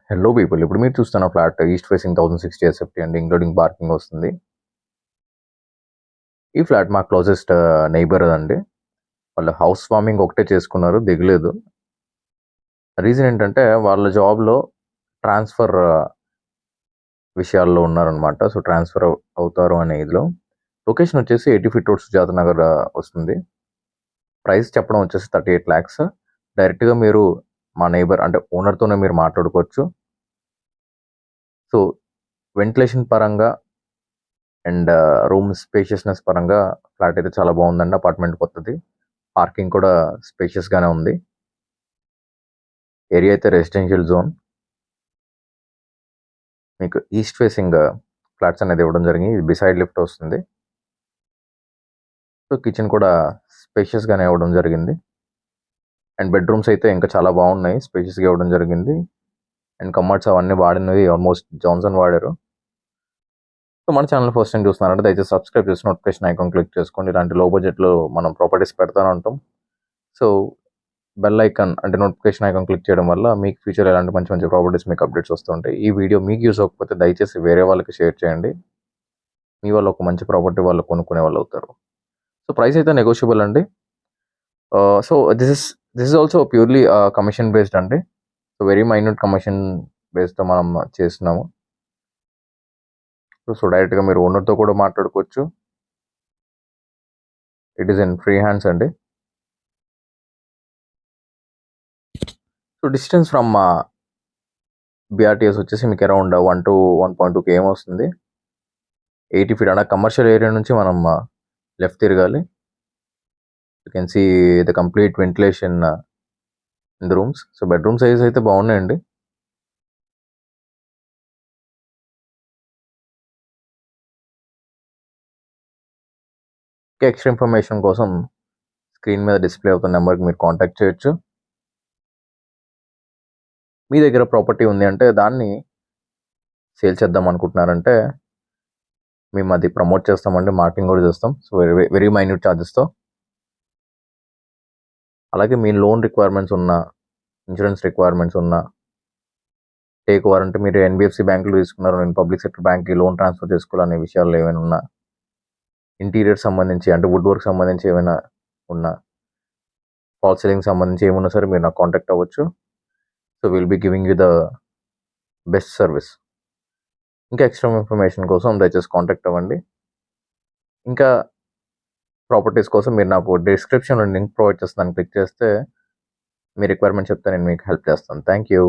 Hello people, ఇప్పుడు మీరు చూస్తున్న ఫ్లాట్ ఈస్ట్ ఫేసింగ్ 1060 ఎస్ఎఫ్టీ అండి, ఇంక్లూడింగ్ పార్కింగ్ వస్తుంది. ఈ ఫ్లాట్ మా క్లోజెస్ట్ నైబర్ అండి. వాళ్ళు హౌస్ వార్మింగ్ ఒకటే చేసుకున్నారు, దిగలేదు. రీజన్ ఏంటంటే వాళ్ళ జాబ్లో ట్రాన్స్ఫర్ విషయాల్లో ఉన్నారనమాట. సో ట్రాన్స్ఫర్ అవుతారు అనే ఇదిలో. లొకేషన్ వచ్చేసి 80 ఫీట్ రోడ్ సుజాత నగర్ వస్తుంది. ప్రైస్ చెప్పడం వచ్చేసి 38 lakhs. డైరెక్ట్గా మీరు మా నైబర్ అంటే ఓనర్తోనే మీరు మాట్లాడుకోవచ్చు. సో వెంటిలేషన్ పరంగా అండ్ రూమ్ స్పేషియస్నెస్ పరంగా ఫ్లాట్ అయితే చాలా బాగుందండి. అపార్ట్మెంట్ కొత్తది, పార్కింగ్ కూడా స్పేషియస్గానే ఉంది. ఏరియా అయితే రెసిడెన్షియల్ జోన్. మీకు ఈస్ట్ ఫేసింగ్ ఫ్లాట్స్ అనేది ఇవ్వడం జరిగింది. ఇది బిసైడ్ లిఫ్ట్ వస్తుంది. సో కిచెన్ కూడా స్పేషియస్గానే ఇవ్వడం జరిగింది. అండ్ బెడ్రూమ్స్ అయితే ఇంకా చాలా బాగున్నాయి, స్పేషియస్గా ఇవ్వడం జరిగింది. అండ్ కమర్ట్స్ అవన్నీ వాడినవి ఆల్మోస్ట్ జాన్సన్ వాడారు. సో మన ఛానల్ ఫస్ట్ టైం చూస్తున్నారంటే దయచేసి సబ్స్క్రైబ్ చేసి నోటిఫికేషన్ ఐకాన్ క్లిక్ చేసుకోండి. ఇలాంటి లో బడ్జెట్లో మనం ప్రాపర్టీస్ పెడతానే ఉంటాం. సో బెల్ ఐకాన్ అంటే నోటిఫికేషన్ ఐకాన్ క్లిక్ చేయడం వల్ల మీకు ఫ్యూచర్ ఎలాంటి మంచి మంచి ప్రాపర్టీస్ మీకు అప్డేట్స్ వస్తుంటాయి. ఈ వీడియో మీకు యూస్ అవ్వకపోతే దయచేసి వేరే వాళ్ళకి షేర్ చేయండి. మీ వాళ్ళు ఒక మంచి ప్రాపర్టీ వాళ్ళు కొనుక్కునే వాళ్ళు అవుతారు. సో ప్రైస్ అయితే నెగోషియబుల్ అండి. So this is also purely commission based అండి. సో వెరీ మైన్యూట్ కమిషన్ బేస్డ్తో మనం చేస్తున్నాము. సో డైరెక్ట్గా మీరు ఓనర్తో కూడా మాట్లాడుకోవచ్చు. It is in free hands అండి. సో డిస్టెన్స్ ఫ్రమ్ బిఆర్టీఎస్ వచ్చేసి మీకు అరౌండ్ 1 to 1.2 km వస్తుంది. 80 feet అన్న కమర్షియల్ ఏరియా నుంచి మనం లెఫ్ట్ తిరగాలి. You can see the complete ventilation in the rooms. So bedroom size అయితే బాగున్నాయండి. ఎక్స్ట్రా ఇన్ఫర్మేషన్ కోసం స్క్రీన్ మీద డిస్ప్లే అవుతున్న నెంబర్కి మీరు కాంటాక్ట్ చేయొచ్చు. మీ దగ్గర ప్రాపర్టీ ఉంది అంటే దాన్ని సేల్ చేద్దాం అనుకుంటున్నారంటే మేము అది ప్రమోట్ చేస్తామండి, మార్కెటింగ్ కూడా చేస్తాం. సో వెరీ మైన్యూట్ ఛార్జెస్తో. అలాగే మీ లోన్ రిక్వైర్మెంట్స్ ఉన్నా, ఇన్సూరెన్స్ రిక్వైర్మెంట్స్ ఉన్నా, టేక్ ఓవర్ అంటే మీరు ఎన్బిఎఫ్సి బ్యాంకులో తీసుకున్నారు, నేను పబ్లిక్ సెక్టర్ బ్యాంక్కి లోన్ ట్రాన్స్ఫర్ చేసుకోవాలనే విషయాలు ఏమైనా ఉన్నా, ఇంటీరియర్ సంబంధించి అంటే వుడ్ వర్క్ సంబంధించి ఏమైనా ఉన్నా, ఫాల్ సీలింగ్ సంబంధించి ఏమున్నా సరే మీరు నాకు కాంటాక్ట్ అవ్వచ్చు. So will be giving you the best service. ఇంకా ఎక్స్ట్రా ఇన్ఫర్మేషన్ కోసం దయచేసి కాంటాక్ట్ అవ్వండి. ఇంకా ప్రాపర్టీస్ కోసం మీరు నాకు డిస్క్రిప్షన్లో లింక్ ప్రొవైడ్ చేస్తాను, క్లిక్ చేస్తే మీ రిక్వైర్మెంట్ చెప్తే నేను మీకు హెల్ప్ చేస్తాను. Thank you.